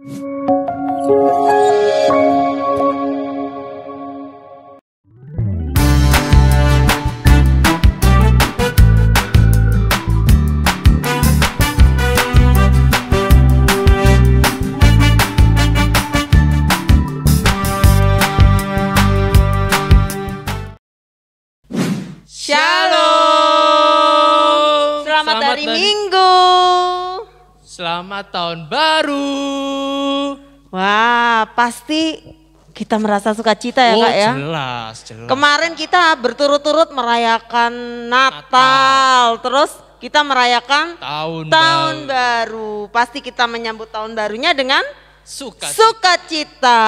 Shalom. Selamat hari Minggu. Selamat tahun baru. Wah, pasti kita merasa sukacita ya Kak ya. Jelas. Kemarin kita berturut-turut merayakan Natal. Terus kita merayakan tahun baru. Pasti kita menyambut tahun barunya dengan sukacita.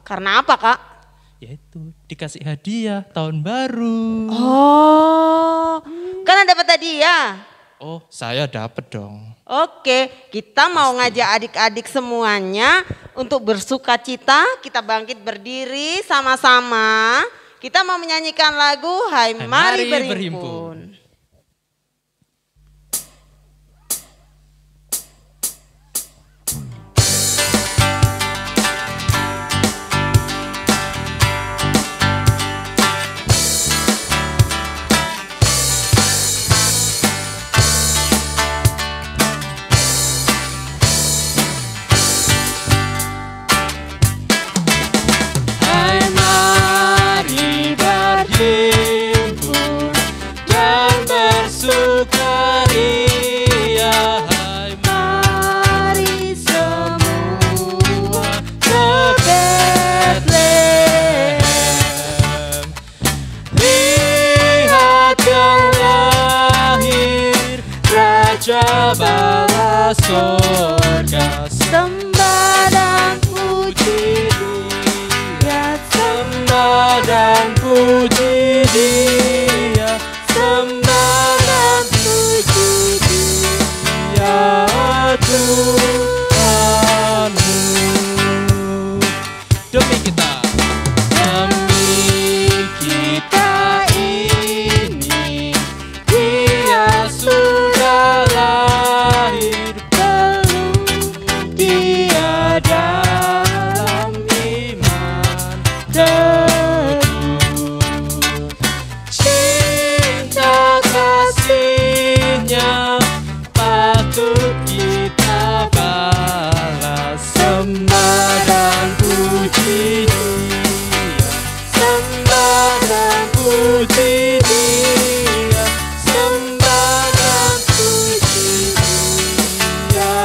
Karena apa Kak? Yaitu dikasih hadiah tahun baru. Oh, kan dapat hadiah. Oh, saya dapat dong. Oke, kita mau ngajak adik-adik semuanya untuk bersukacita. Kita bangkit berdiri sama-sama. Kita mau menyanyikan lagu Hai Mari Berhimpun. Bala sorga, sembah dan puji Dia, sembah dan puji Dia, sembah dan puji Dia, Tuhanmu. Demi kita ini Dia sudah lahir, belum Dia dalam iman teguh. Cinta kasih-Nya patut kita balas, sembah dan puji Dia, sembah dan puji Dia, sembah dan puji Dia,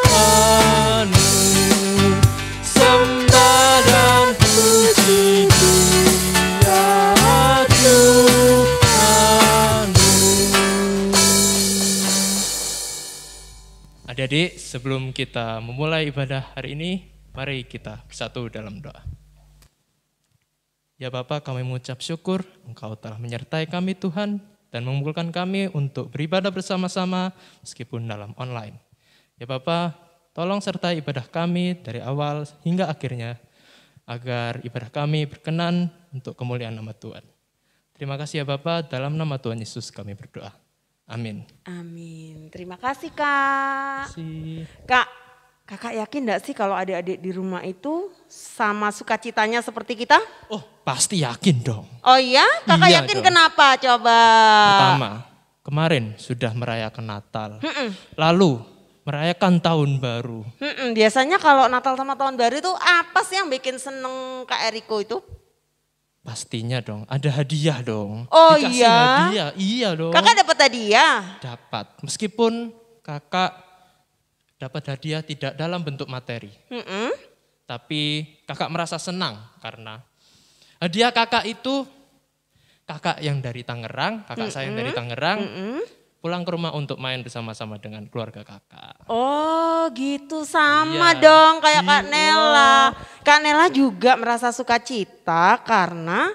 Tuhanmu. Sembah dan puji Dia, Tuhanmu. Adik-adik, sebelum kita memulai ibadah hari ini, mari kita bersatu dalam doa. Ya Bapa, kami mengucap syukur Engkau telah menyertai kami Tuhan dan mengumpulkan kami untuk beribadah bersama-sama meskipun dalam online. Ya Bapa, tolong sertai ibadah kami dari awal hingga akhirnya agar ibadah kami berkenan untuk kemuliaan nama Tuhan. Terima kasih ya Bapa, dalam nama Tuhan Yesus kami berdoa. Amin. Amin. Terima kasih Kak. Kak, Kakak yakin enggak sih kalau adik-adik di rumah itu sama sukacitanya seperti kita? Oh, pasti yakin dong. Oh iya? Kakak Iya yakin dong. kenapa? Coba. Pertama, kemarin sudah merayakan Natal. Lalu merayakan tahun baru. Biasanya kalau Natal sama tahun baru itu apa sih yang bikin seneng Kak Eriko itu? Pastinya dong, ada hadiah dong. Oh Dikasih iya? hadiah, iya dong. Kakak dapat hadiah? Dapat, meskipun kakak dapat hadiah tidak dalam bentuk materi. Tapi kakak merasa senang karena hadiah kakak itu kakak yang dari Tangerang, kakak saya yang dari Tangerang, pulang ke rumah untuk main bersama-sama dengan keluarga kakak. Oh gitu, sama Iya. dong kayak Kak Iya. Nela. Kak Nela juga merasa sukacita karena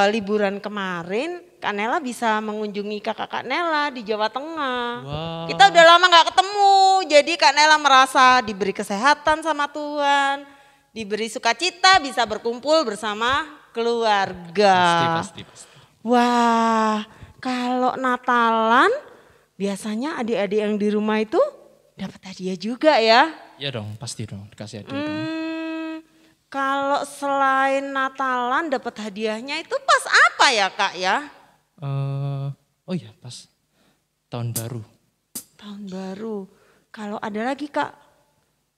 liburan kemarin Kak Nela bisa mengunjungi kakak Kak Nela di Jawa Tengah. Wow. Kita udah lama gak ketemu, jadi Kak Nela merasa diberi kesehatan sama Tuhan, diberi sukacita, bisa berkumpul bersama keluarga. Pasti. Wah, kalau Natalan biasanya adik-adik yang di rumah itu dapat hadiah juga ya? Iya dong, pasti dong dikasih hadiah dong. Kalau selain Natalan dapat hadiahnya itu pas apa ya Kak ya? Oh iya pas tahun baru. Tahun baru. Kalau ada lagi Kak,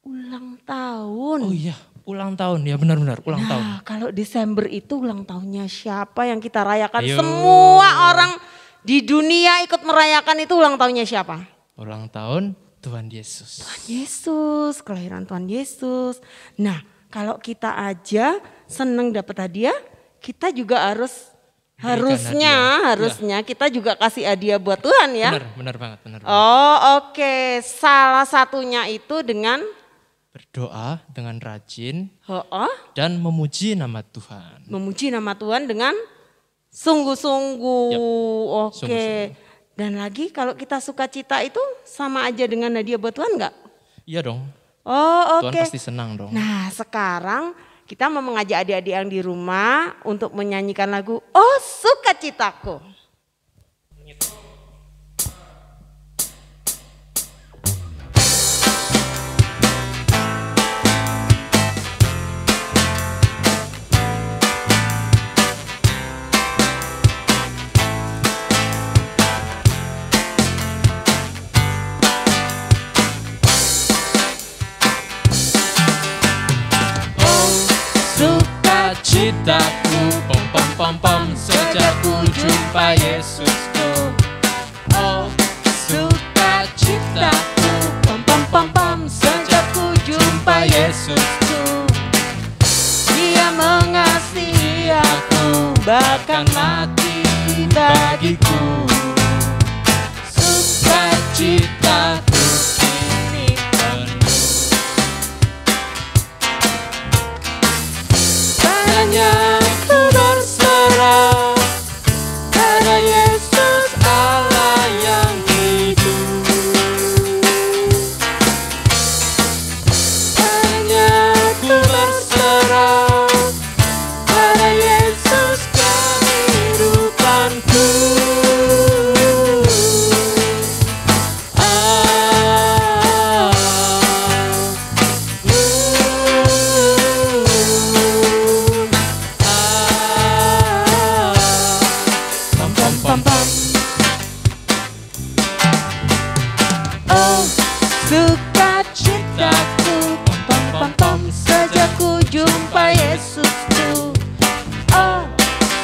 ulang tahun. Oh iya, ulang tahun. Ya benar-benar ulang tahun. Nah, kalau Desember itu ulang tahunnya siapa yang kita rayakan? Ayo. Semua orang di dunia ikut merayakan itu ulang tahunnya siapa? Ulang tahun Tuhan Yesus. Tuhan Yesus, kelahiran Tuhan Yesus. Nah, kalau kita aja seneng dapat hadiah, kita juga harusnya kita juga kasih hadiah buat Tuhan ya. Benar banget. Oh oke. Salah satunya itu dengan berdoa dengan rajin oh. Dan memuji nama Tuhan. Memuji nama Tuhan dengan sungguh-sungguh. Yap. Oke. Sungguh-sungguh. Dan lagi kalau kita sukacita itu sama aja dengan hadiah buat Tuhan enggak? Iya dong. Oh oke. Tuhan pasti senang dong. Nah sekarang kita mau mengajak adik-adik yang di rumah untuk menyanyikan lagu Oh Sukacitaku. Sukacitaku, pom pom pom pom, sejak ku jumpa Yesusku. Oh, sukacitaku, pom pom pom pom, sejak ku jumpa Yesusku. Dia mengasihi aku, bahkan mati bagiku. Sukacitaku kini penuh. Hanya ku berserah pada Yesus Allah yang hidup. Hanya ku berserah pada Yesus kehidupanku. Oh sukacitaku, pom pom pom, sejak ku jumpa Yesusku. Oh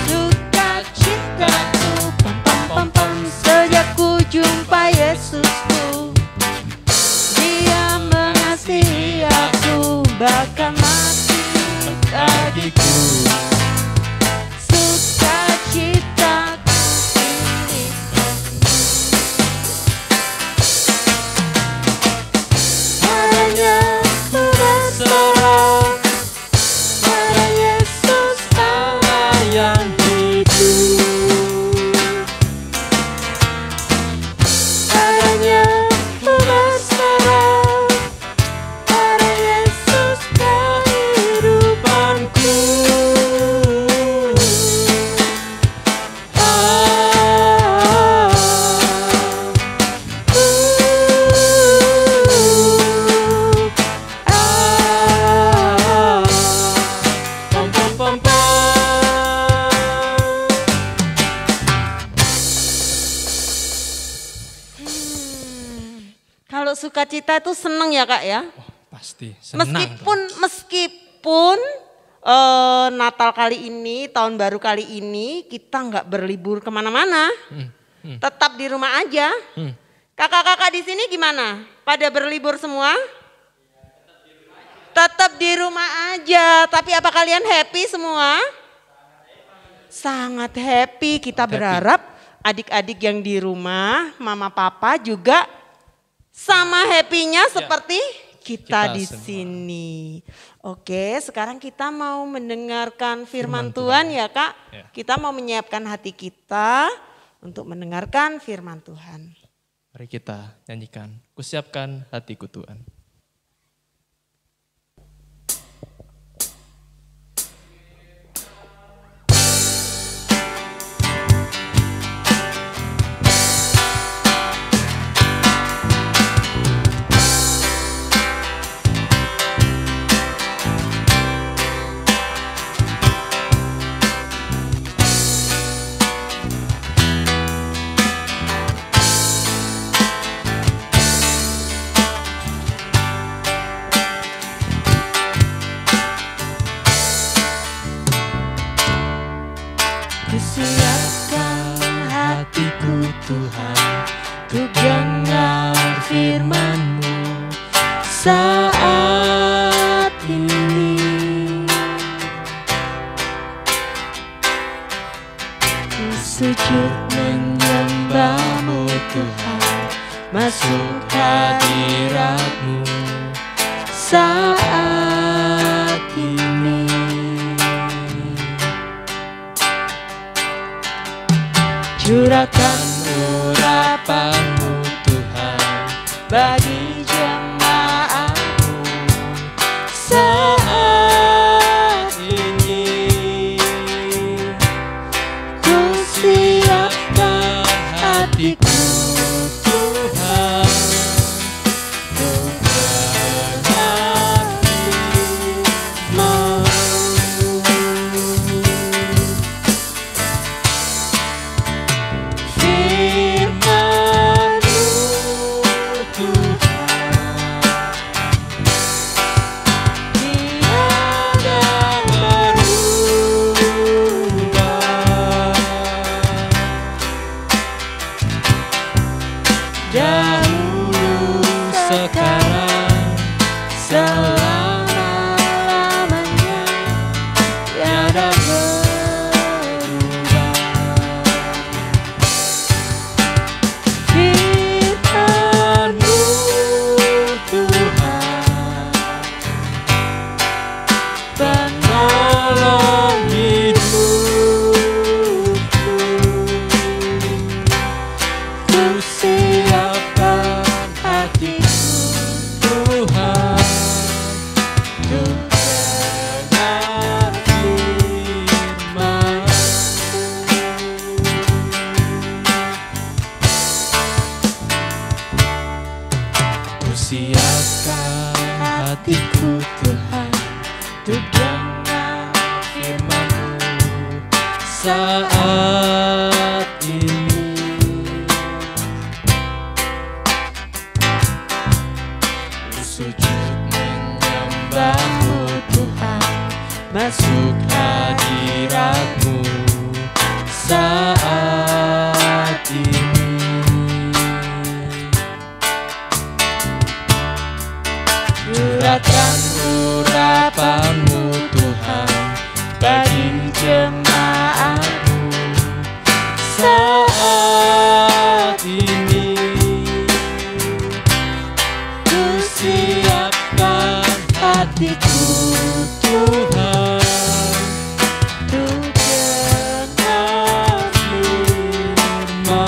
sukacitaku, pom pom pom pom, sejak ku jumpa Yesusku. Dia mengasihi aku, bahkan mati bagiku. Sukacitaku ini hanya ku berserah pada Yesus Allah yang hidup. Hanya ku berserah pada Yesus kehidupanku. Pom pom pom pom. Kalau sukacita itu seneng ya Kak ya? Pasti senang dong. Meskipun Natal kali ini, tahun baru kali ini kita nggak berlibur kemana-mana, tetap di rumah aja. Kakak-kakak di sini gimana? Pada berlibur semua? Tetap di rumah aja. Tapi apa kalian happy semua? Sangat happy. Kita berharap adik-adik yang di rumah, mama papa juga sama happy-nya seperti kita di semua. sini. Oke, sekarang kita mau mendengarkan firman Tuhan ya Kak. Ya. Kita mau menyiapkan hati kita untuk mendengarkan firman Tuhan. Mari kita nyanyikan, kusiapkan hatiku Tuhan. saat ini. Ku sujud menyembah-Mu Tuhan, masuk hadirat-Mu saat ini. Curahkan urapan-Mu Tuhan bagi jemaat-Mu saat ini. Ku siapkan hatiku Tuhan untuk mengerti-Mu. Firman-Mu Tuhan tiada berubah. Dahulu, sekarang, selama-lamanya tiada berubah. Firman-Mu Tuhan penolong hidupku. Ku siapkan hatiku Tuhan untuk dengar firman-Mu. Ku siapkan hatiku Tuhan untuk dengar firman-Mu saat ini. Ku sujud menyembah-Mu Tuhan, masuk hadirat-Mu saat ini. Curahkan urapan-Mu Tuhan bagi jemaat-Mu saat ini. Ku siapkan hatiku Tuhan untuk dengar firman-Mu.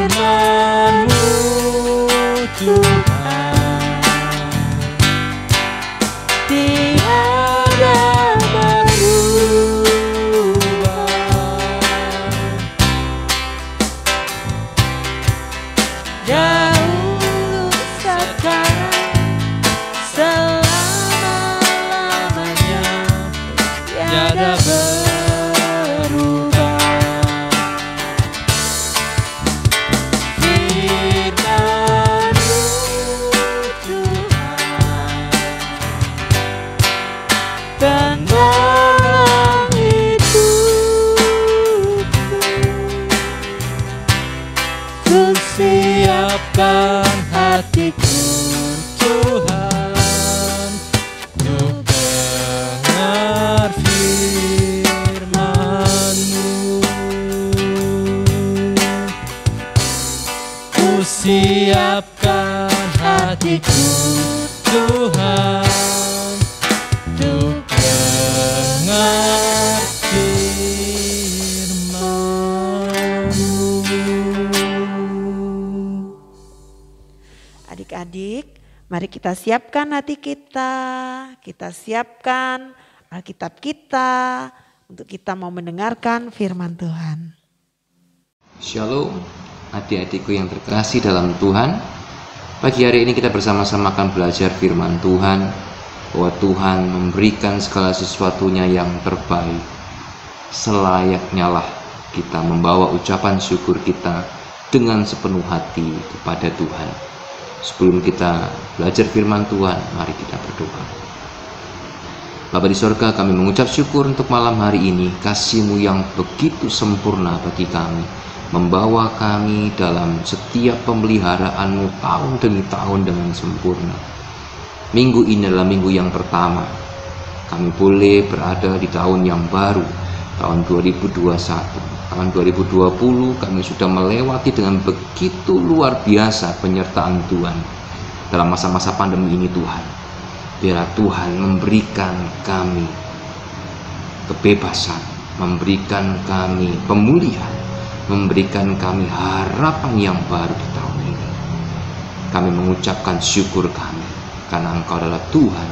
Firman-Mu Tuhan tiada berubah. Dahulu, sekarang, selama-lamanya tiada berubah. Firman-Mu Tuhan penolong hidupku. Ku siapkan hatiku Tuhan untuk dengar firman-Mu. Ku siapkan hatiku Tuhan untuk dengar firman-Mu. Adik-adik, mari kita siapkan hati kita siapkan Alkitab kita untuk kita mau mendengarkan firman Tuhan. Shalom, adik-adikku yang terkasih dalam Tuhan. Pagi hari ini kita bersama-sama akan belajar firman Tuhan, bahwa Tuhan memberikan segala sesuatunya yang terbaik. Selayaknya lah kita membawa ucapan syukur kita dengan sepenuh hati kepada Tuhan. Sebelum kita belajar firman Tuhan, mari kita berdoa. Bapa di sorga, kami mengucap syukur untuk malam hari ini, kasih-Mu yang begitu sempurna bagi kami. membawa kami dalam setiap pemeliharaan-Mu tahun demi tahun dengan sempurna. Minggu ini adalah minggu yang pertama. Kami boleh berada di tahun yang baru, tahun 2021. Tahun 2020 kami sudah melewati dengan begitu luar biasa penyertaan Tuhan dalam masa-masa pandemi ini Tuhan. Biarlah Tuhan memberikan kami kebebasan, memberikan kami pemulihan, memberikan kami harapan yang baru di tahun ini. Kami mengucapkan syukur kami karena Engkau adalah Tuhan,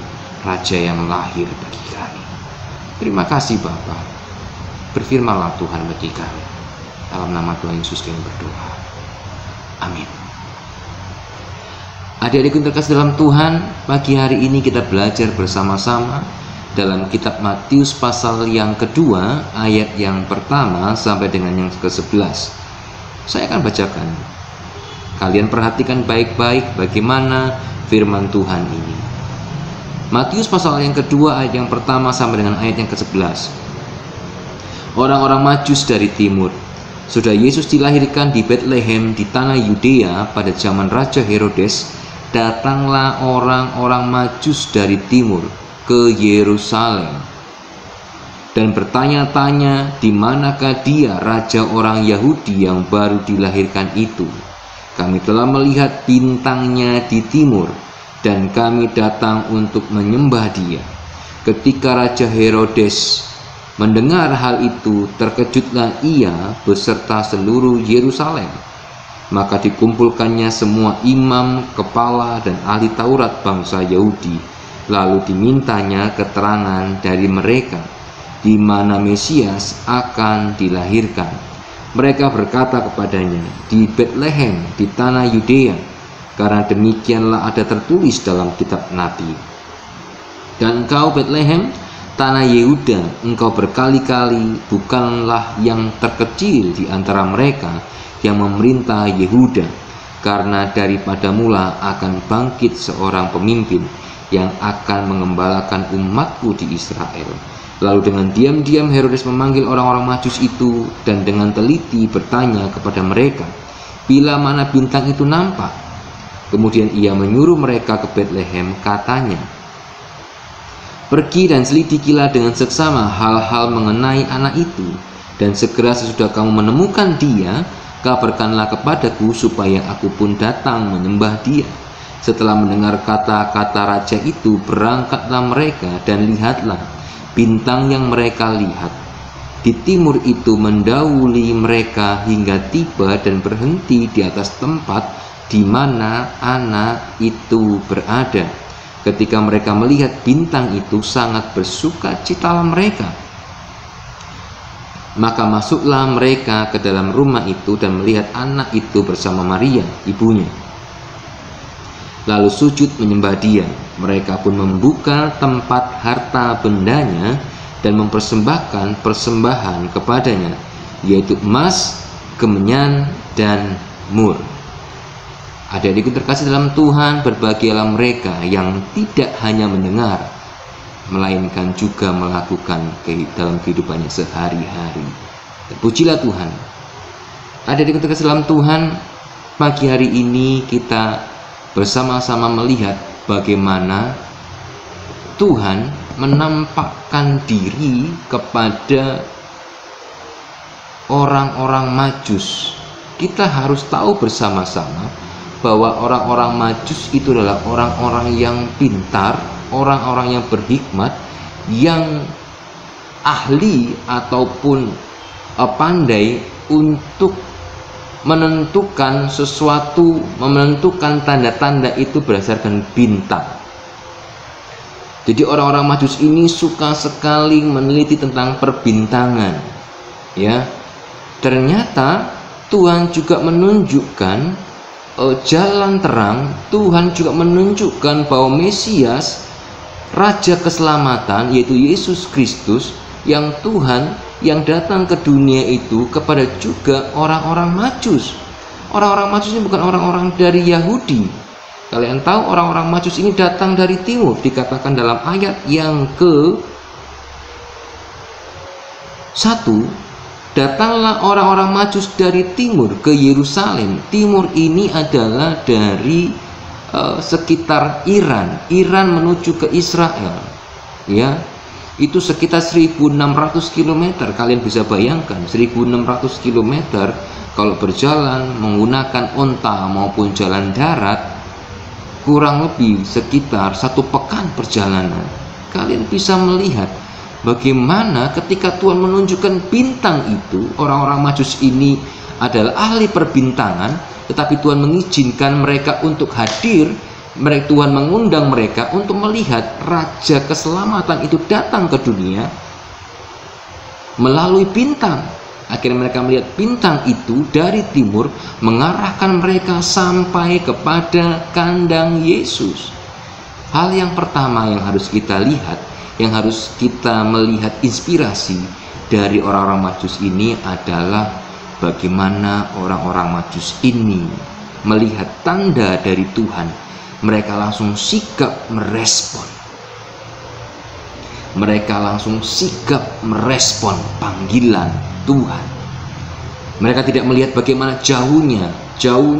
Raja yang lahir bagi kami. Terima kasih Bapa. Berfirmanlah Tuhan bagi kami. Dalam nama Tuhan Yesus kami berdoa. Amin. Adik-adikku terkasih dalam Tuhan, pagi hari ini kita belajar bersama-sama dalam kitab Matius pasal yang kedua, ayat yang pertama sampai dengan yang ke-11. Saya akan bacakan. Kalian perhatikan baik-baik bagaimana firman Tuhan ini. Matius pasal yang kedua, ayat yang pertama sampai dengan ayat yang ke-11. Orang-orang Majus dari timur. Sudah Yesus dilahirkan di Bethlehem di tanah Yudea pada zaman Raja Herodes, datanglah orang-orang Majus dari timur ke Yerusalem dan bertanya-tanya, di manakah dia raja orang Yahudi yang baru dilahirkan itu? Kami telah melihat bintangnya di timur dan kami datang untuk menyembah dia. Ketika Raja Herodes mendengar hal itu, terkejutlah ia beserta seluruh Yerusalem. Maka dikumpulkannya semua imam, kepala, dan ahli Taurat bangsa Yahudi. Lalu dimintanya keterangan dari mereka di mana Mesias akan dilahirkan. Mereka berkata kepadanya, di Bethlehem di tanah Yudea, karena demikianlah ada tertulis dalam kitab Nabi. Dan engkau Bethlehem, tanah Yehuda, engkau berkali-kali bukanlah yang terkecil di antara mereka yang memerintah Yehuda, karena daripada mula akan bangkit seorang pemimpin yang akan mengembalakan umatku di Israel. Lalu dengan diam-diam Herodes memanggil orang-orang Majus itu dan dengan teliti bertanya kepada mereka, bila mana bintang itu nampak? Kemudian ia menyuruh mereka ke Bethlehem, katanya, pergi dan selidikilah dengan seksama hal-hal mengenai anak itu, dan segera sesudah kamu menemukan dia, kabarkanlah kepadaku supaya aku pun datang menyembah dia. Setelah mendengar kata-kata raja itu, berangkatlah mereka, dan lihatlah, bintang yang mereka lihat di timur itu mendahului mereka hingga tiba dan berhenti di atas tempat di mana anak itu berada. Ketika mereka melihat bintang itu, sangat bersukacitalah mereka. Maka masuklah mereka ke dalam rumah itu dan melihat anak itu bersama Maria, ibunya. Lalu sujud menyembah dia. Mereka pun membuka tempat harta bendanya dan mempersembahkan persembahan kepadanya, yaitu emas, kemenyan, dan mur. Adik-adikku terkasih dalam Tuhan, berbahagialah mereka yang tidak hanya mendengar, melainkan juga melakukan dalam kehidupannya sehari-hari. Terpujilah Tuhan. Adik-adikku terkasih dalam Tuhan, pagi hari ini kita bersama-sama melihat bagaimana Tuhan menampakkan diri kepada orang-orang Majus. Kita harus tahu bersama-sama bahwa orang-orang Majus itu adalah orang-orang yang pintar, orang-orang yang berhikmat, yang ahli ataupun pandai untuk menentukan sesuatu, menentukan tanda-tanda itu berdasarkan bintang. Jadi orang-orang Majus ini suka sekali meneliti tentang perbintangan. Ya, ternyata Tuhan juga menunjukkan jalan terang. Tuhan juga menunjukkan bahwa Mesias, Raja keselamatan, yaitu Yesus Kristus, yang Tuhan yang datang ke dunia itu kepada juga orang-orang Majus. Orang-orang Majus ini bukan orang-orang dari Yahudi. Kalian tahu orang-orang Majus ini datang dari timur. Dikatakan dalam ayat yang ke-1, datanglah orang-orang Majus dari timur ke Yerusalem. Timur ini adalah dari sekitar Iran. Iran menuju ke Israel, ya, itu sekitar 1600 km. Kalian bisa bayangkan 1600 km kalau berjalan menggunakan onta maupun jalan darat, kurang lebih sekitar 1 pekan perjalanan. Kalian bisa melihat bagaimana ketika Tuhan menunjukkan bintang itu, orang-orang Majus ini adalah ahli perbintangan, tetapi Tuhan mengizinkan mereka untuk hadir. Tuhan mengundang mereka untuk melihat Raja Keselamatan itu datang ke dunia melalui bintang. Akhirnya mereka melihat bintang itu dari timur mengarahkan mereka sampai kepada kandang Yesus. Hal yang pertama yang harus kita lihat, yang harus kita melihat inspirasi dari orang-orang Majus ini adalah bagaimana orang-orang Majus ini melihat tanda dari Tuhan. Mereka langsung sigap merespon. Mereka langsung sigap merespon panggilan Tuhan. Mereka tidak melihat bagaimana jauhnya. Jauh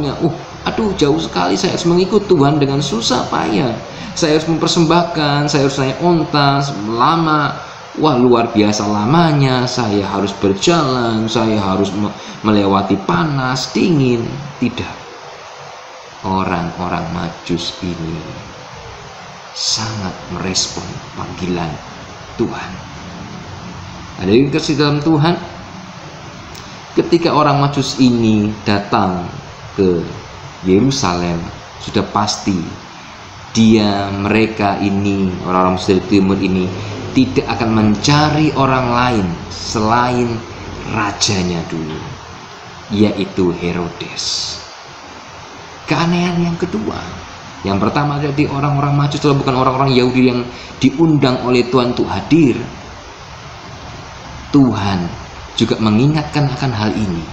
sekali saya harus mengikut Tuhan dengan susah payah. Saya harus mempersembahkan, saya harus naik onta lama. Wah, luar biasa lamanya, saya harus berjalan, saya harus melewati panas, dingin. Tidak. Orang-orang Majus ini sangat merespon panggilan Tuhan. Ada yang kasih dalam Tuhan, ketika orang Majus ini datang ke Yerusalem, sudah pasti mereka ini, orang-orang Majus dari timur ini, tidak akan mencari orang lain selain rajanya dulu, yaitu Herodes. Keanehan yang kedua, yang pertama jadi orang-orang Majus adalah bukan orang-orang Yahudi yang diundang oleh Tuhan untuk hadir. Tuhan juga mengingatkan akan hal ini.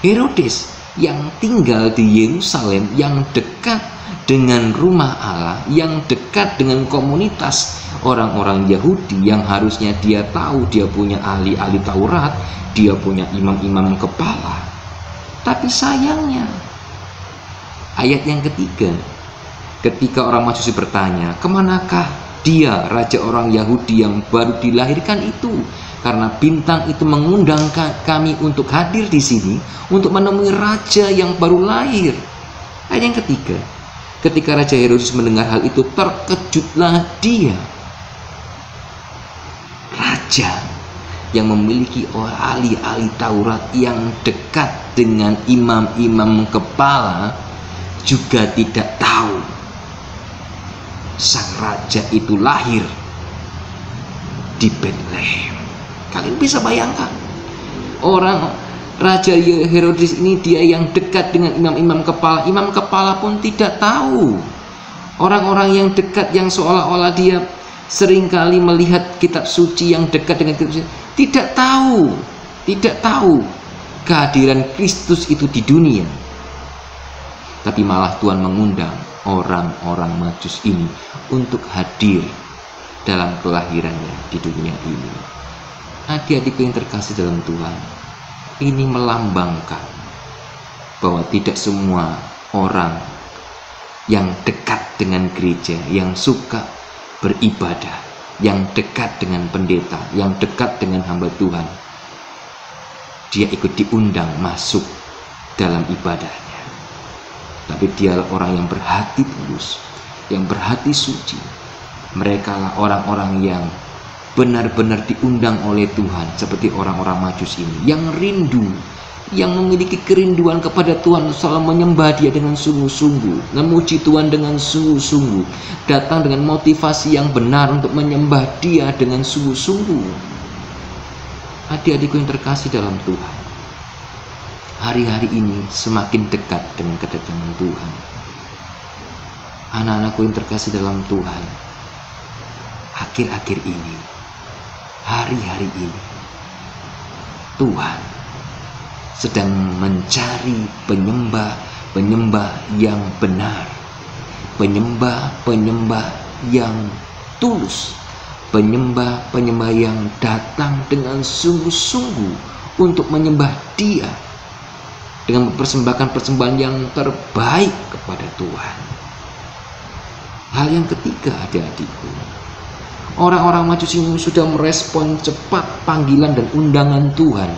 Herodes yang tinggal di Yerusalem, yang dekat dengan rumah Allah, yang dekat dengan komunitas orang-orang Yahudi, yang harusnya dia tahu dia punya ahli-ahli Taurat, dia punya imam-imam kepala. Tapi sayangnya, ayat yang ketiga, ketika orang Majusi bertanya, kemanakah dia, raja orang Yahudi yang baru dilahirkan itu? Karena bintang itu mengundang kami untuk hadir di sini, untuk menemui raja yang baru lahir. Ayat yang ketiga, ketika Raja Herodes mendengar hal itu, terkejutlah dia. Raja yang memiliki ahli-ahli Taurat, yang dekat dengan imam-imam kepala, juga tidak tahu sang raja itu lahir di Bethlehem. Kalian bisa bayangkan, orang Raja Herodes ini dia yang dekat dengan imam-imam kepala. Imam kepala pun tidak tahu. Orang-orang yang dekat, yang seolah-olah dia seringkali melihat kitab suci, yang dekat dengan kitab suci, tidak tahu kehadiran Kristus itu di dunia. Tapi malah Tuhan mengundang orang-orang Majus ini untuk hadir dalam kelahirannya di dunia ini. Adik-adikku yang terkasih dalam Tuhan, ini melambangkan bahwa tidak semua orang yang dekat dengan gereja, yang suka beribadah, yang dekat dengan pendeta, yang dekat dengan hamba Tuhan, dia ikut diundang masuk dalam ibadahnya. Tapi dialah orang yang berhati tulus, yang berhati suci. Mereka lah orang-orang yang benar-benar diundang oleh Tuhan, seperti orang-orang Majus ini, yang rindu, yang memiliki kerinduan kepada Tuhan, selalu menyembah Dia dengan sungguh-sungguh, memuji Tuhan dengan sungguh-sungguh, datang dengan motivasi yang benar untuk menyembah Dia dengan sungguh-sungguh. Adik-adikku yang terkasih dalam Tuhan, hari-hari ini semakin dekat dengan kedatangan Tuhan. Anak-anakku yang terkasih dalam Tuhan, akhir-akhir ini, hari-hari ini, Tuhan sedang mencari penyembah-penyembah yang benar, penyembah-penyembah yang tulus, penyembah-penyembah yang datang dengan sungguh-sungguh untuk menyembah Dia dengan mempersembahkan persembahan yang terbaik kepada Tuhan. Hal yang ketiga, adik-adikku, orang-orang Majusi ini sudah merespon cepat panggilan dan undangan Tuhan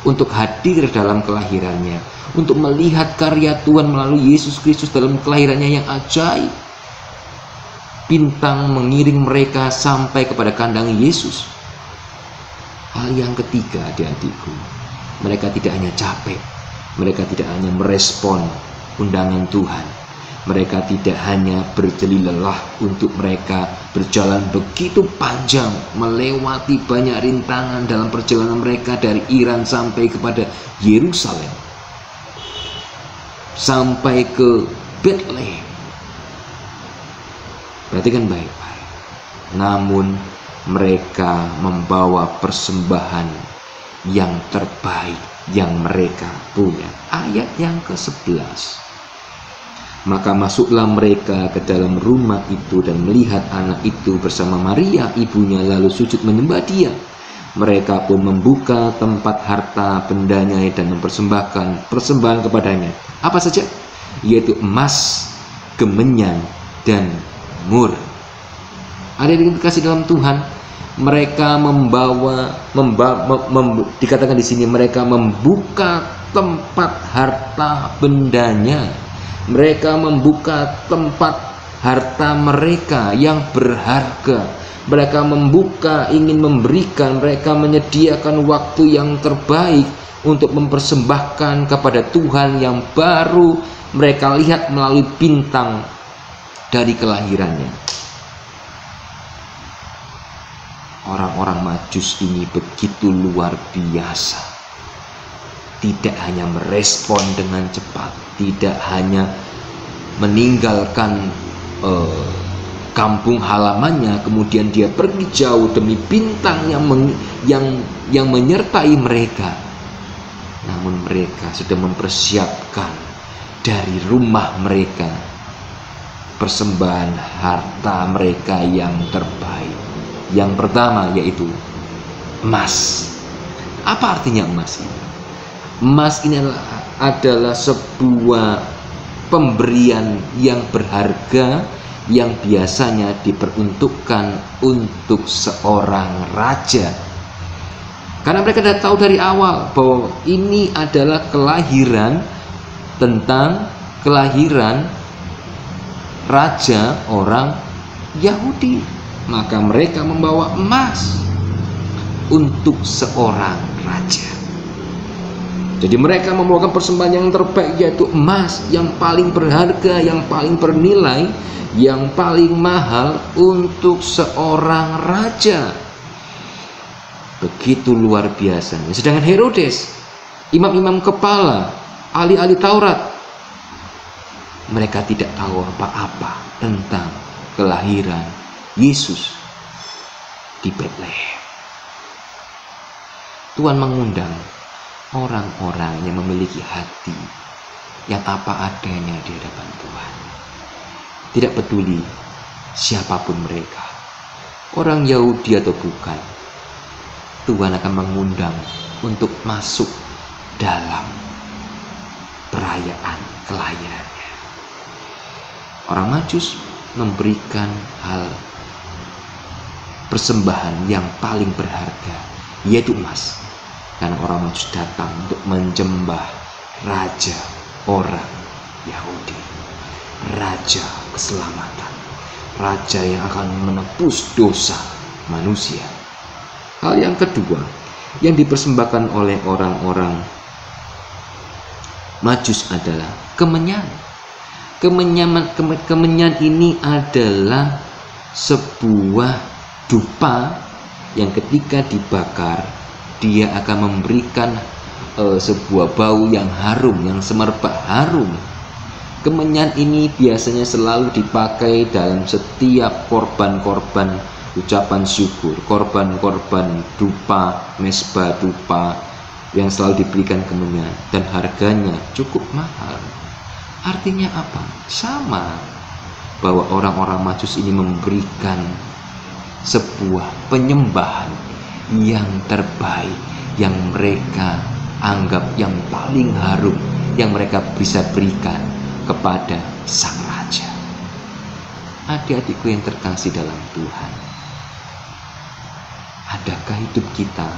untuk hadir dalam kelahirannya, untuk melihat karya Tuhan melalui Yesus Kristus dalam kelahirannya yang ajaib. Bintang mengiring mereka sampai kepada kandang Yesus. Hal yang ketiga, adik-adikku, mereka tidak hanya capek, mereka tidak hanya merespon undangan Tuhan, mereka tidak hanya berjeli lelah untuk mereka berjalan begitu panjang, melewati banyak rintangan dalam perjalanan mereka dari Iran sampai kepada Yerusalem, sampai ke Bethlehem. Perhatikan baik-baik. Namun mereka membawa persembahan yang terbaik yang mereka punya. Ayat yang ke-11. Maka masuklah mereka ke dalam rumah itu dan melihat anak itu bersama Maria ibunya, lalu sujud menyembah Dia. Mereka pun membuka tempat harta bendanya dan mempersembahkan persembahan kepadanya. Apa saja? Yaitu emas, kemenyan, dan mur. Ada yang dikasih dalam Tuhan, mereka dikatakan di sini mereka membuka tempat harta bendanya. Mereka membuka tempat harta mereka yang berharga. Mereka membuka, ingin memberikan, mereka menyediakan waktu yang terbaik untuk mempersembahkan kepada Tuhan yang baru mereka lihat melalui bintang dari kelahirannya. Orang-orang Majus ini begitu luar biasa. Tidak hanya merespon dengan cepat, tidak hanya meninggalkan kampung halamannya, kemudian dia pergi jauh demi bintang yang menyertai mereka. Namun mereka sudah mempersiapkan dari rumah mereka persembahan harta mereka yang terbaik. Yang pertama yaitu emas. Apa artinya emas ini? Emas ini adalah sebuah pemberian yang berharga yang biasanya diperuntukkan untuk seorang raja. Karena mereka sudah tahu dari awal bahwa ini adalah kelahiran raja orang Yahudi. Maka mereka membawa emas untuk seorang raja. Jadi mereka membawakan persembahan yang terbaik, yaitu emas yang paling berharga, yang paling bernilai, yang paling mahal untuk seorang raja. Begitu luar biasanya. Sedangkan Herodes, imam-imam kepala, ahli-ahli Taurat, mereka tidak tahu apa-apa tentang kelahiran Yesus di Bethlehem. Tuhan mengundang orang-orang yang memiliki hati yang apa adanya di hadapan Tuhan. Tidak peduli siapapun mereka, orang Yahudi atau bukan, Tuhan akan mengundang untuk masuk dalam perayaan kelahirannya. Orang Majus memberikan hal persembahan yang paling berharga, yaitu emas. Karena orang Majus datang untuk menyembah raja orang Yahudi, raja keselamatan, raja yang akan menebus dosa manusia. Hal yang kedua yang dipersembahkan oleh orang-orang Majus adalah kemenyan. Kemenyan ini adalah sebuah dupa yang ketika dibakar dia akan memberikan sebuah bau yang harum, yang semerbak harum. Kemenyan ini biasanya selalu dipakai dalam setiap korban-korban ucapan syukur, korban-korban dupa, mesbah dupa yang selalu diberikan kemenyan, dan harganya cukup mahal. Artinya apa? Sama, bahwa orang-orang Majus ini memberikan sebuah penyembahan yang terbaik, yang mereka anggap yang paling harum yang mereka bisa berikan kepada Sang Raja. Adik-adikku yang terkasih dalam Tuhan, adakah hidup kita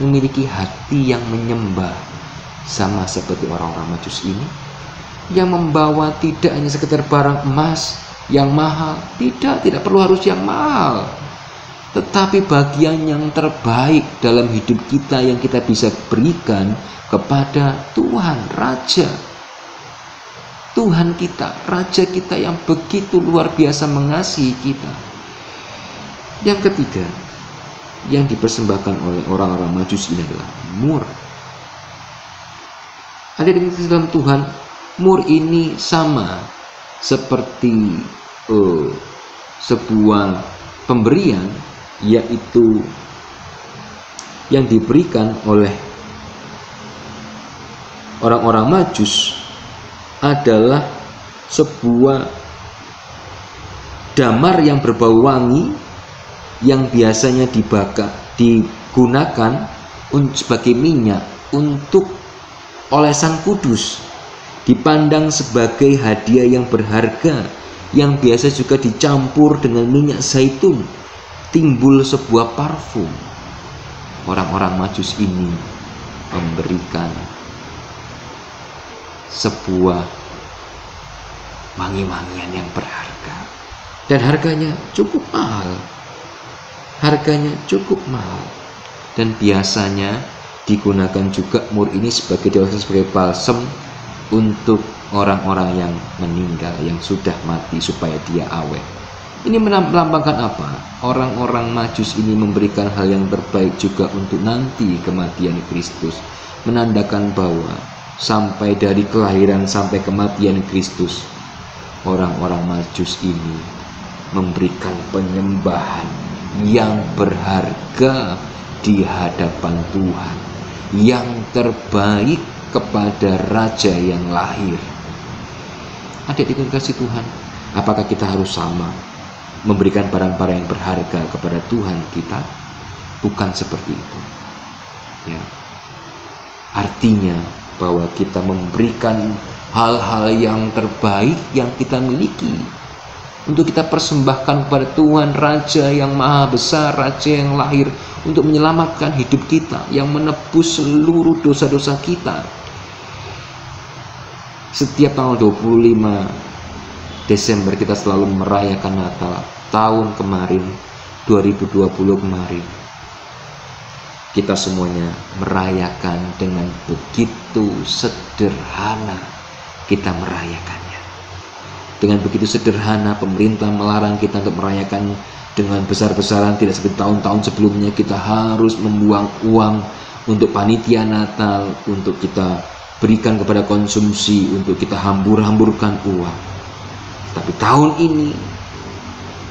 memiliki hati yang menyembah sama seperti orang-orang Majus ini, yang membawa tidak hanya sekedar barang emas yang mahal, tidak perlu harus yang mahal, tetapi bagian yang terbaik dalam hidup kita yang kita bisa berikan kepada Tuhan Raja, Tuhan kita, Raja kita yang begitu luar biasa mengasihi kita. Yang ketiga yang dipersembahkan oleh orang-orang Majus ini adalah mur. Ada di dalam Tuhan, mur ini sama seperti sebuah pemberian, yaitu yang diberikan oleh orang-orang Majus adalah sebuah damar yang berbau wangi yang biasanya digunakan sebagai minyak untuk oleh Sang Kudus, dipandang sebagai hadiah yang berharga yang biasa juga dicampur dengan minyak zaitun, timbul sebuah parfum. Orang-orang Majus ini memberikan sebuah wangi-wangian yang berharga, dan harganya cukup mahal. Dan biasanya digunakan juga mur ini sebagai balsam untuk orang-orang yang meninggal, yang sudah mati, supaya dia awet. Ini melambangkan apa? Orang-orang Majus ini memberikan hal yang terbaik juga untuk nanti kematian Kristus, menandakan bahwa sampai dari kelahiran sampai kematian Kristus, orang-orang Majus ini memberikan penyembahan yang berharga di hadapan Tuhan, yang terbaik kepada Raja yang lahir. Adik-adik yang kasih Tuhan, apakah kita harus sama memberikan barang-barang yang berharga kepada Tuhan kita? Bukan seperti itu, ya. Artinya bahwa kita memberikan hal-hal yang terbaik yang kita miliki untuk kita persembahkan kepada Tuhan Raja yang maha besar, Raja yang lahir untuk menyelamatkan hidup kita, yang menebus seluruh dosa-dosa kita. Setiap tanggal 25 Desember kita selalu merayakan Natal. Tahun kemarin, 2020 kemarin, kita semuanya merayakan dengan begitu sederhana. Kita merayakannya dengan begitu sederhana. Pemerintah melarang kita untuk merayakan dengan besar-besaran, tidak seperti tahun-tahun sebelumnya. Kita harus membuang uang untuk panitia Natal, untuk kita berikan kepada konsumsi, untuk kita hambur-hamburkan uang. Tapi tahun ini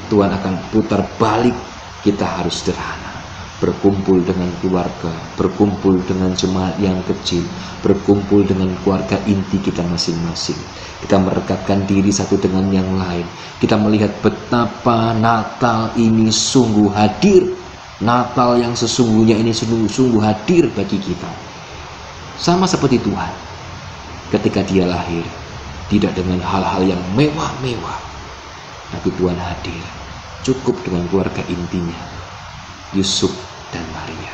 Tuhan akan putar balik. Kita harus sederhana, berkumpul dengan keluarga, berkumpul dengan jemaat yang kecil, berkumpul dengan keluarga inti kita masing-masing. Kita merekatkan diri satu dengan yang lain. Kita melihat betapa Natal ini sungguh hadir. Natal yang sesungguhnya ini sungguh hadir bagi kita. Sama seperti Tuhan ketika dia lahir, tidak dengan hal-hal yang mewah-mewah, tapi Tuhan hadir cukup dengan keluarga intinya, Yusuf dan Maria.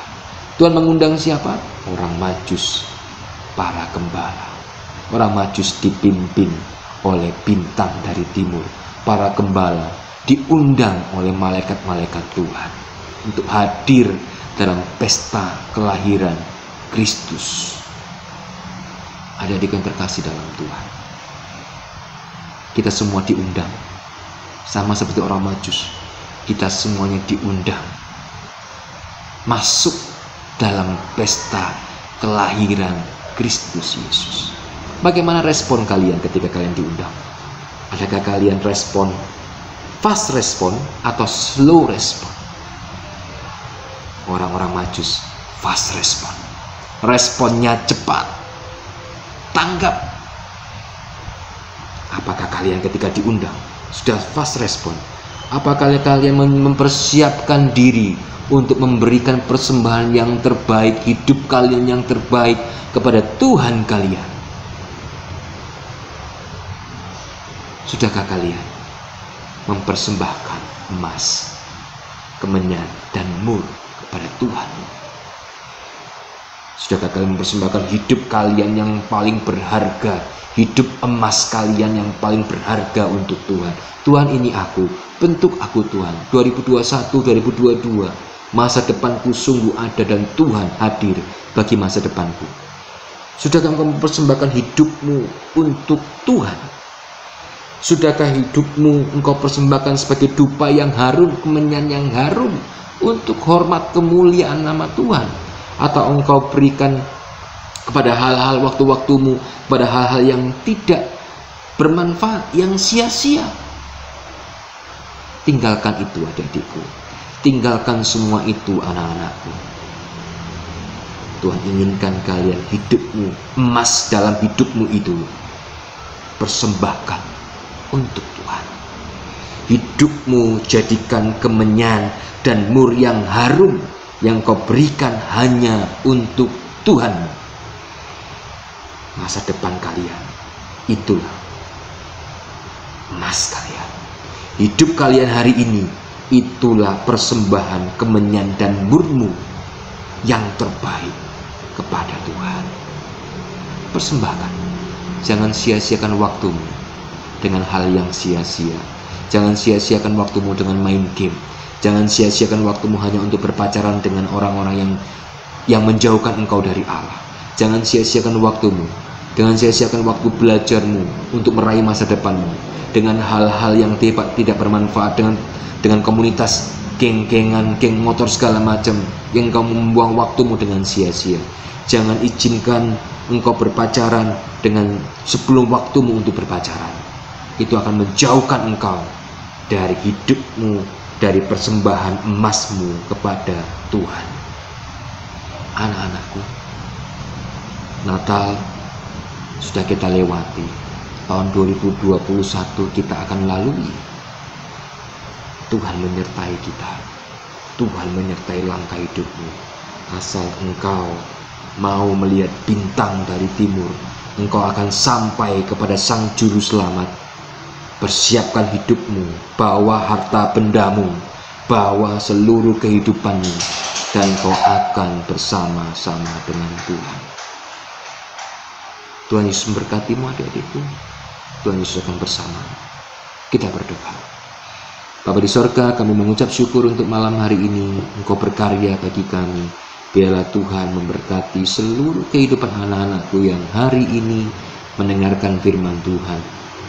Tuhan mengundang siapa? Orang Majus, para gembala. Orang Majus dipimpin oleh bintang dari timur. Para gembala diundang oleh malaikat-malaikat Tuhan untuk hadir dalam pesta kelahiran Kristus. Adik-adik yang terkasih dalam Tuhan, kita semua diundang. Sama seperti orang Majus, kita semuanya diundang masuk dalam pesta kelahiran Kristus Yesus. Bagaimana respon kalian ketika kalian diundang? Adakah kalian respon fast respon atau slow respon? Orang-orang Majus fast respon, responnya cepat, tanggap. Apakah kalian ketika diundang sudah fast respon Apakah kalian mempersiapkan diri untuk memberikan persembahan yang terbaik, hidup kalian yang terbaik kepada Tuhan kalian? Sudahkah kalian mempersembahkan emas, kemenyan, dan mur kepada Tuhan? Sudahkah kalian mempersembahkan hidup kalian yang paling berharga, hidup emas kalian yang paling berharga untuk Tuhan? Tuhan, ini aku, bentuk aku Tuhan. 2021, 2022, masa depanku sungguh ada dan Tuhan hadir bagi masa depanku. Sudahkah engkau mempersembahkan hidupmu untuk Tuhan? Sudahkah hidupmu engkau persembahkan sebagai dupa yang harum, kemenyan yang harum untuk hormat kemuliaan nama Tuhan? Atau engkau berikan kepada hal-hal waktu-waktumu, pada hal-hal yang tidak bermanfaat, yang sia-sia? Tinggalkan itu adik-adikku. Tinggalkan semua itu anak-anakku. Tuhan inginkan kalian hidupmu, emas dalam hidupmu itu persembahkan untuk Tuhan. Hidupmu jadikan kemenyan dan mur yang harum yang kau berikan hanya untuk Tuhan. Masa depan kalian itulah emas kalian. Hidup kalian hari ini itulah persembahan kemenyan dan murmu yang terbaik kepada Tuhan. Persembahkan. Jangan sia-siakan waktumu dengan hal yang sia-sia. Jangan sia-siakan waktumu dengan main game. Jangan sia-siakan waktumu hanya untuk berpacaran dengan orang-orang yang menjauhkan engkau dari Allah. Jangan sia-siakan waktumu. Jangan sia-siakan waktu belajarmu untuk meraih masa depanmu dengan hal-hal yang tidak bermanfaat, dengan komunitas geng-gengan, geng motor segala macam yang engkau membuang waktumu dengan sia-sia. Jangan izinkan engkau berpacaran dengan sebelum waktumu untuk berpacaran. Itu akan menjauhkan engkau dari hidupmu, dari persembahan emasmu kepada Tuhan. Anak-anakku, Natal sudah kita lewati. Tahun 2021 kita akan lalui. Tuhan menyertai kita. Tuhan menyertai langkah hidupmu. Asal engkau mau melihat bintang dari timur, engkau akan sampai kepada Sang Juru Selamat. Persiapkan hidupmu, bawa harta bendamu, bawa seluruh kehidupanmu, dan kau akan bersama-sama dengan Tuhan. Tuhan Yesus memberkatimu adik-adikku. Tuhan Yesus akan bersama. Kita berdoa. Bapa di sorga, kami mengucap syukur untuk malam hari ini. Engkau berkarya bagi kami. Biarlah Tuhan memberkati seluruh kehidupan anak-anakku yang hari ini mendengarkan firman Tuhan.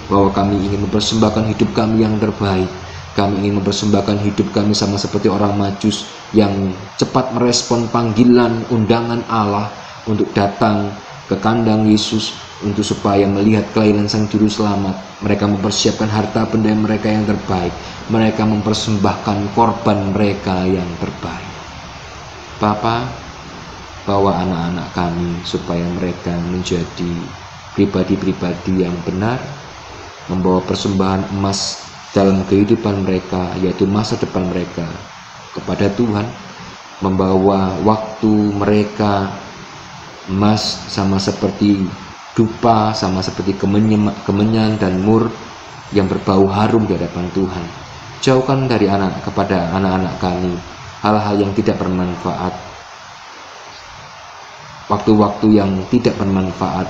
Bahwa kami ingin mempersembahkan hidup kami yang terbaik. Kami ingin mempersembahkan hidup kami sama seperti orang Majus yang cepat merespon panggilan undangan Allah untuk datang ke kandang Yesus untuk supaya melihat kelahiran Sang Juru Selamat. Mereka mempersiapkan harta benda mereka yang terbaik. Mereka mempersembahkan korban mereka yang terbaik. Bapa, bawa anak-anak kami supaya mereka menjadi pribadi-pribadi yang benar, membawa persembahan emas dalam kehidupan mereka, yaitu masa depan mereka kepada Tuhan, membawa waktu mereka emas sama seperti dupa, sama seperti kemenyan dan mur yang berbau harum di hadapan Tuhan. Jauhkan dari kepada anak-anak kami hal-hal yang tidak bermanfaat, waktu-waktu yang tidak bermanfaat,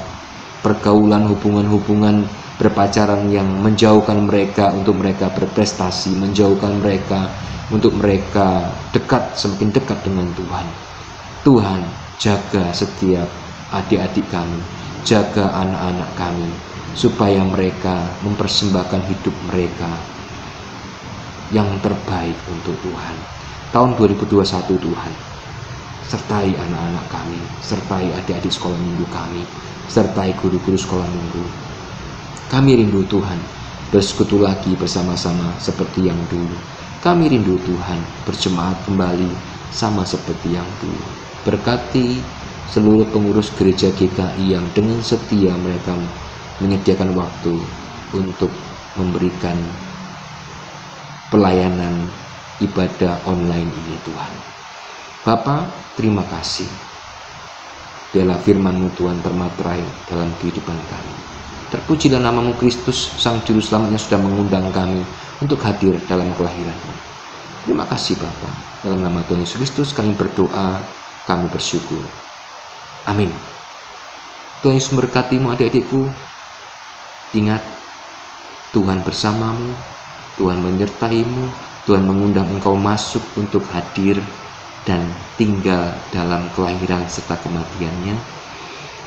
pergaulan, hubungan-hubungan berpacaran yang menjauhkan mereka untuk mereka berprestasi, menjauhkan mereka untuk mereka semakin dekat dengan Tuhan. Tuhan, jaga setiap adik-adik kami, jaga anak-anak kami, supaya mereka mempersembahkan hidup mereka yang terbaik untuk Tuhan. Tahun 2021 Tuhan, sertai anak-anak kami, sertai adik-adik sekolah minggu kami, sertai guru-guru sekolah minggu. Kami rindu Tuhan bersekutu lagi bersama-sama seperti yang dulu. Kami rindu Tuhan berjemaat kembali sama seperti yang dulu. Berkati seluruh pengurus gereja GKI yang dengan setia mereka menyediakan waktu untuk memberikan pelayanan ibadah online ini Tuhan. Bapa, terima kasih. Biarlah firman-Mu Tuhan termaterai dalam kehidupan kami. Terpujilah nama-Mu Kristus, Sang Juru Selamat yang sudah mengundang kami untuk hadir dalam kelahiran-Mu. Terima kasih Bapa. Dalam nama Tuhan Yesus Kristus kami berdoa, kami bersyukur. Amin. Tuhan Yesus memberkatimu adik-adikku. Ingat, Tuhan bersamamu, Tuhan menyertaimu, Tuhan mengundang engkau masuk untuk hadir dan tinggal dalam kelahiran serta kematiannya.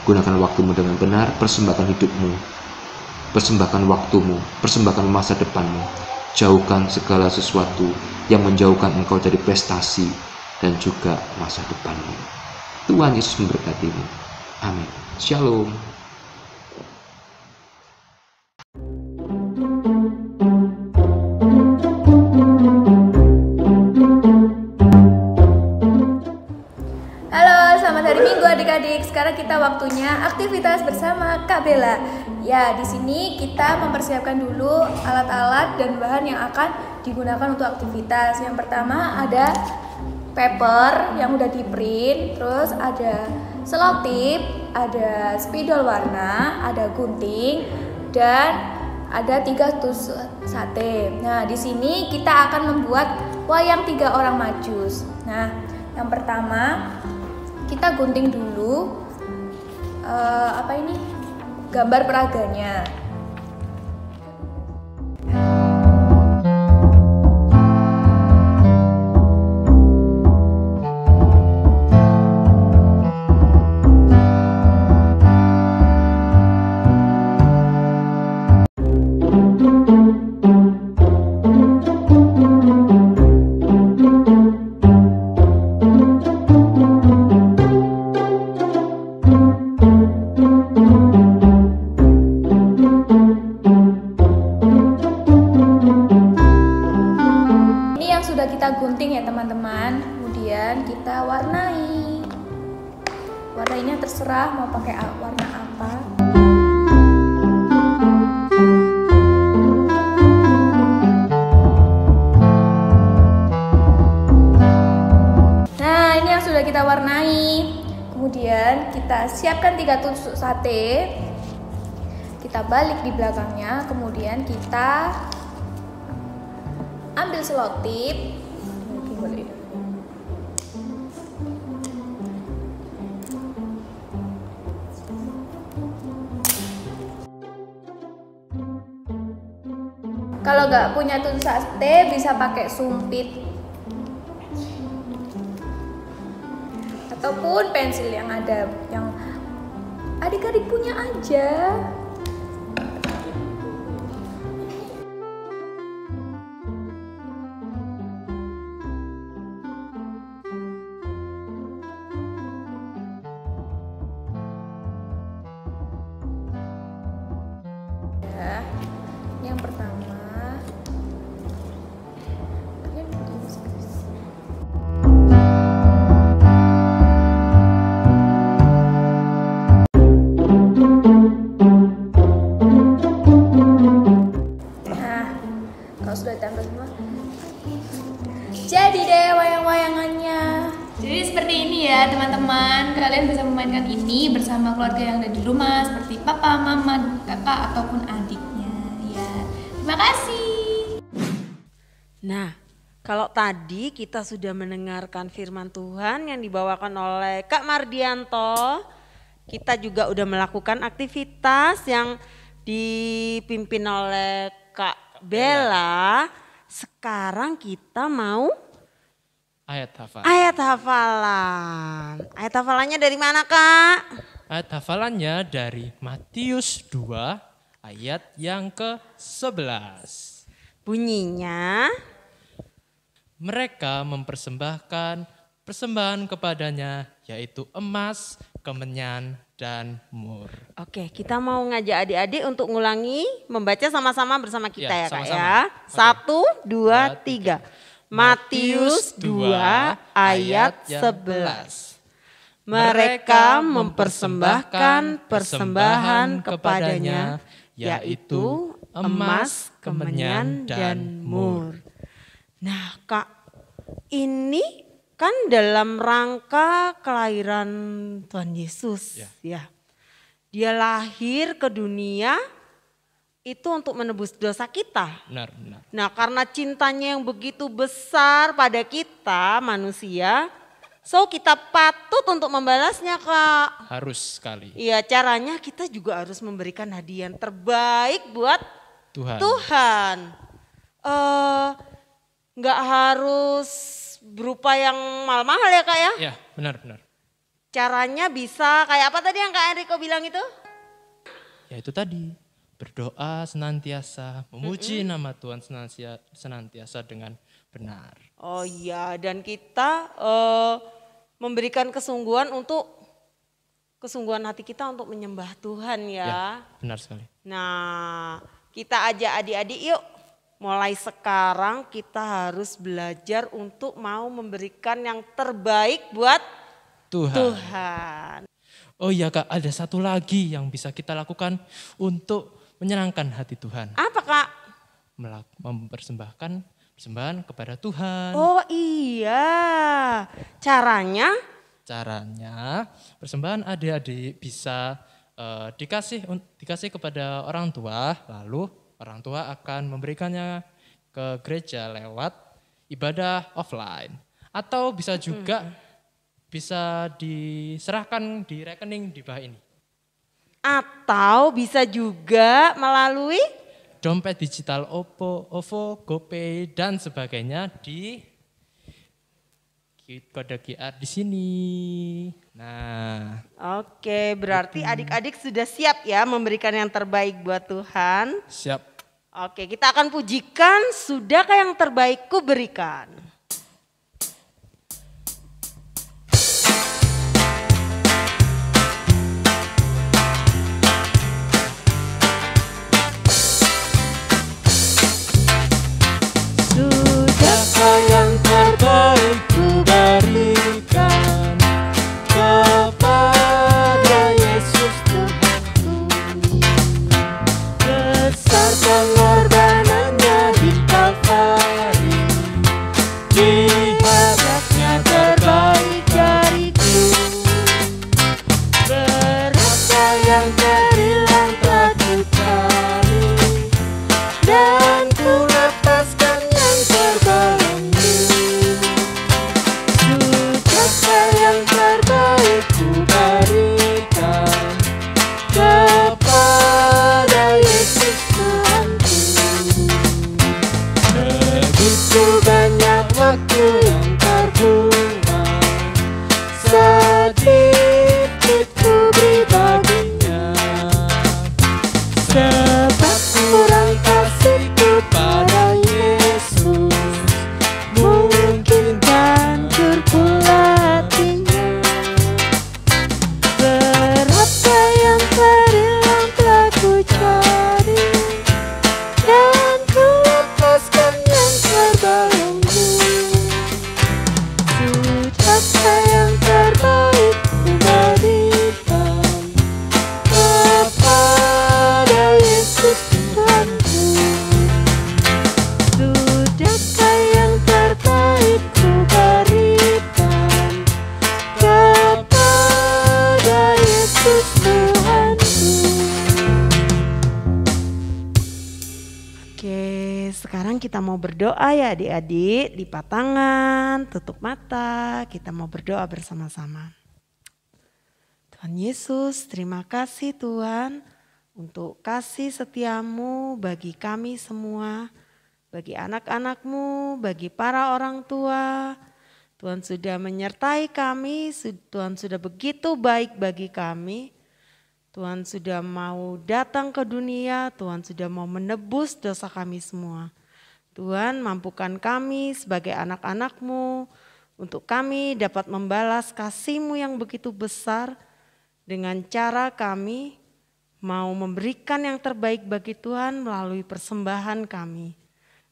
Gunakan waktumu dengan benar, persembahkan hidupmu, persembahkan waktumu, persembahkan masa depanmu. Jauhkan segala sesuatu yang menjauhkan engkau dari prestasi dan juga masa depanmu. Tuhan Yesus memberkatimu. Amin. Shalom. Adik-adik, sekarang kita waktunya aktivitas bersama Kak Bella. Ya, di sini kita mempersiapkan dulu alat-alat dan bahan yang akan digunakan untuk aktivitas. Yang pertama ada paper yang udah di print, terus ada selotip, ada spidol warna, ada gunting, dan ada 3 tusuk sate. Nah, di sini kita akan membuat wayang 3 orang majus. Nah, yang pertama kita gunting dulu gambar peraganya. Kita gunting ya teman-teman, kemudian kita warnai. Warnanya terserah mau pakai warna apa. Nah, ini yang sudah kita warnai. Kemudian kita siapkan 3 tusuk sate. Kita balik di belakangnya, kemudian kita ambil selotip. Kalau nggak punya tusuk sate bisa pakai sumpit ataupun pensil yang ada, yang adik-adik punya aja. Yang pertama kalau sudah ditambah semua, jadi deh wayang-wayangannya. Jadi seperti ini ya teman-teman, kalian bisa memainkan ini bersama keluarga yang ada di rumah seperti papa, mama, kakak ataupun adiknya ya. Terima kasih. Nah, kalau tadi kita sudah mendengarkan firman Tuhan yang dibawakan oleh Kak Mardianto, kita juga udah melakukan aktivitas yang dipimpin oleh Kak Bella. Sekarang kita mau Ayat hafal. ayat hafalan. Ayat hafalannya dari mana, Kak? Ayat hafalannya dari Matius 2 ayat yang ke-11. Bunyinya, Mereka mempersembahkan persembahan kepadanya, yaitu emas, kemenyan, dan mur. oke, kita mau ngajak adik-adik untuk ngulangi membaca sama-sama bersama kita Ya, ya, Kak sama-sama. ya. Oke. 1, 2, 3. Matius 2 ayat 11. Mereka mempersembahkan persembahan kepadanya, yaitu emas, kemenyan, dan mur. Nah Kak, ini kan dalam rangka kelahiran Tuhan Yesus ya. Dia lahir ke dunia itu untuk menebus dosa kita. Benar. Nah karena cintanya yang begitu besar pada kita manusia, so kita patut untuk membalasnya Kak. Harus sekali. Iya, caranya kita juga harus memberikan hadiah yang terbaik buat Tuhan. Nggak harus berupa yang mahal-mahal ya Kak ya? Iya, benar. Caranya bisa kayak apa tadi yang Kak Enrico bilang itu? Ya itu tadi, berdoa senantiasa, memuji nama Tuhan senantiasa dengan benar. Oh iya, dan kita memberikan kesungguhan hati kita untuk menyembah Tuhan ya. Ya, benar sekali. Nah, kita ajak adik-adik yuk. Mulai sekarang kita harus belajar untuk mau memberikan yang terbaik buat Tuhan. Oh iya Kak, ada satu lagi yang bisa kita lakukan untuk menyenangkan hati Tuhan. Apa Kak? Mempersembahkan persembahan kepada Tuhan. Oh iya, caranya persembahan adik-adik bisa dikasih kepada orang tua, lalu orang tua akan memberikannya ke gereja lewat ibadah offline. Atau bisa juga bisa diserahkan di rekening di bawah ini. Atau bisa juga melalui dompet digital OVO, GoPay dan sebagainya di kode QR di sini. Nah, oke, berarti adik-adik sudah siap ya memberikan yang terbaik buat Tuhan. Siap. Oke, kita akan pujikan, sudahkah yang terbaik ku berikan. Sudahkah yang terbaik ku berikan kepada Yesus Tuhanku. Besar pengorbanannya di Kalvari, dihadapnya terbaik dariku. Berapa yang terhilang telah ku cari, dan ku lepaskan yang terbelenggu. Sudahkah yang terbaik ku berikan kepada Yesus Tuhanku. Begitu banyak waktu yang terbuang, sedikit ku beri baginya. Sebab kurang kasihku pada Yesus, mungkin hancur pula hatinya. Berapa yang terhilang telah ku cari, dan ku lepaskan yang terbelenggu. Sudahkah yang terbaik ku berikan kepada Yesus Tuhanku. Sudahkah yang terbaik ku berikan kepada Yesus Tuhanku. Oke, sekarang kita mau berdoa ya adik-adik. Lipat tangan, tutup mata, kita mau berdoa bersama-sama. Tuhan Yesus, terima kasih Tuhan untuk kasih setiamu bagi kami semua, bagi anak-anakmu, bagi para orang tua. Tuhan sudah menyertai kami, Tuhan sudah begitu baik bagi kami. Tuhan sudah mau datang ke dunia, Tuhan sudah mau menebus dosa kami semua. Tuhan mampukan kami sebagai anak-anak-Mu untuk kami dapat membalas kasih-Mu yang begitu besar dengan cara kami mau memberikan yang terbaik bagi Tuhan melalui persembahan kami.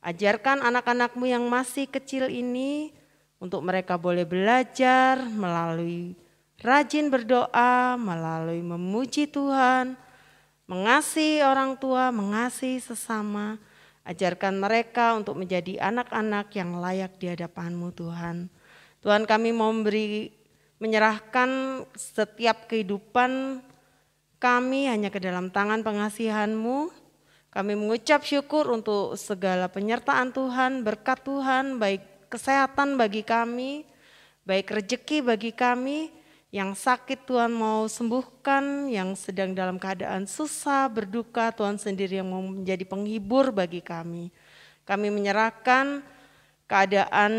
Ajarkan anak-anak-Mu yang masih kecil ini untuk mereka boleh belajar melalui rajin berdoa, melalui memuji Tuhan, mengasihi orang tua, mengasihi sesama, Ajarkan mereka untuk menjadi anak-anak yang layak di hadapan-Mu Tuhan. Tuhan, kami mau menyerahkan setiap kehidupan kami hanya ke dalam tangan pengasihan-Mu. Kami mengucap syukur untuk segala penyertaan Tuhan, berkat Tuhan, baik kesehatan bagi kami, baik rezeki bagi kami. Yang sakit Tuhan mau sembuhkan, yang sedang dalam keadaan susah, berduka, Tuhan sendiri yang mau menjadi penghibur bagi kami. Kami menyerahkan keadaan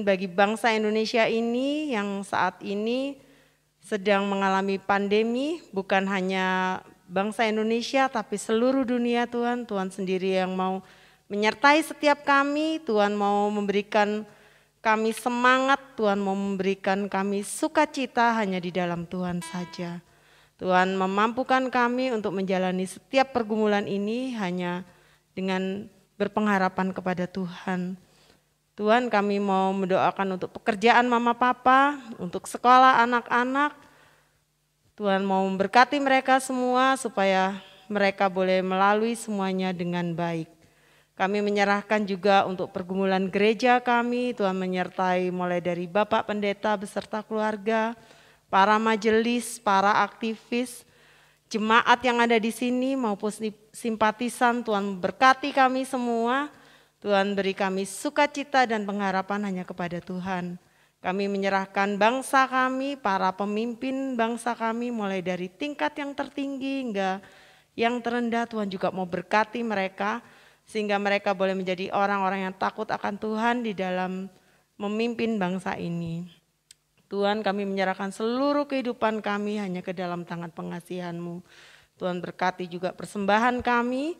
bagi bangsa Indonesia ini yang saat ini sedang mengalami pandemi, bukan hanya bangsa Indonesia tapi seluruh dunia Tuhan. Tuhan sendiri yang mau menyertai setiap kami, Tuhan mau memberikan kami semangat, Tuhan mau memberikan kami sukacita hanya di dalam Tuhan saja. Tuhan memampukan kami untuk menjalani setiap pergumulan ini hanya dengan berpengharapan kepada Tuhan. Tuhan, kami mau mendoakan untuk pekerjaan mama papa, untuk sekolah anak-anak. Tuhan mau memberkati mereka semua supaya mereka boleh melalui semuanya dengan baik. Kami menyerahkan juga untuk pergumulan gereja kami, Tuhan menyertai mulai dari Bapak Pendeta beserta keluarga, para majelis, para aktivis, jemaat yang ada di sini maupun simpatisan. Tuhan berkati kami semua, Tuhan beri kami sukacita dan pengharapan hanya kepada Tuhan. Kami menyerahkan bangsa kami, para pemimpin bangsa kami mulai dari tingkat yang tertinggi hingga yang terendah. Tuhan juga mau berkati mereka, sehingga mereka boleh menjadi orang-orang yang takut akan Tuhan di dalam memimpin bangsa ini. Tuhan, kami menyerahkan seluruh kehidupan kami hanya ke dalam tangan pengasihan-Mu. Tuhan berkati juga persembahan kami,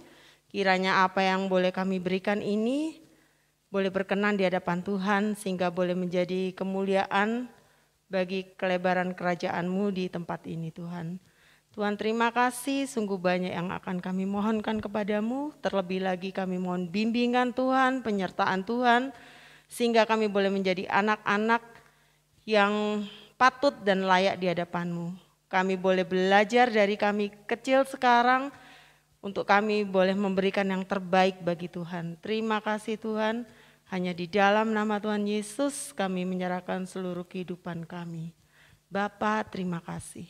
kiranya apa yang boleh kami berikan ini boleh berkenan di hadapan Tuhan sehingga boleh menjadi kemuliaan bagi kelebaran kerajaan-Mu di tempat ini Tuhan. Tuhan, terima kasih, sungguh banyak yang akan kami mohonkan kepadamu. Terlebih lagi kami mohon bimbingan Tuhan, penyertaan Tuhan, sehingga kami boleh menjadi anak-anak yang patut dan layak di hadapan-Mu. Kami boleh belajar dari kami kecil sekarang, untuk kami boleh memberikan yang terbaik bagi Tuhan. Terima kasih Tuhan, hanya di dalam nama Tuhan Yesus kami menyerahkan seluruh kehidupan kami. Bapa, terima kasih.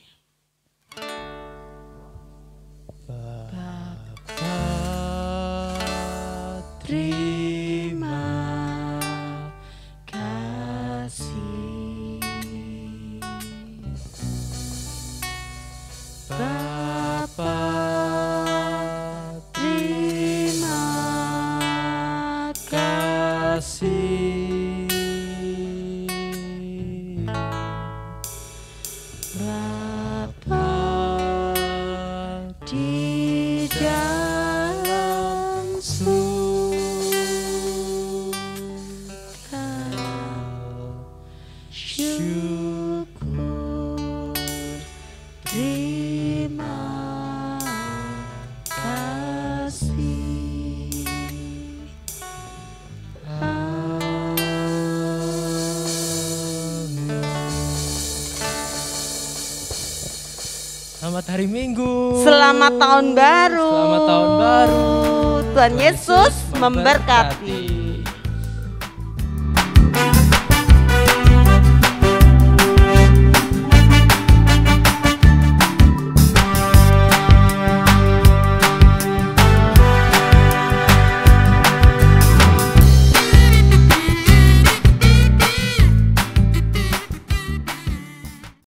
Terima kasih Bapa, terima kasih Bapa di dalam syukur, terima kasih. Amin. Selamat hari Minggu. Selamat tahun baru. Selamat tahun baru. Tuhan Yesus memberkati.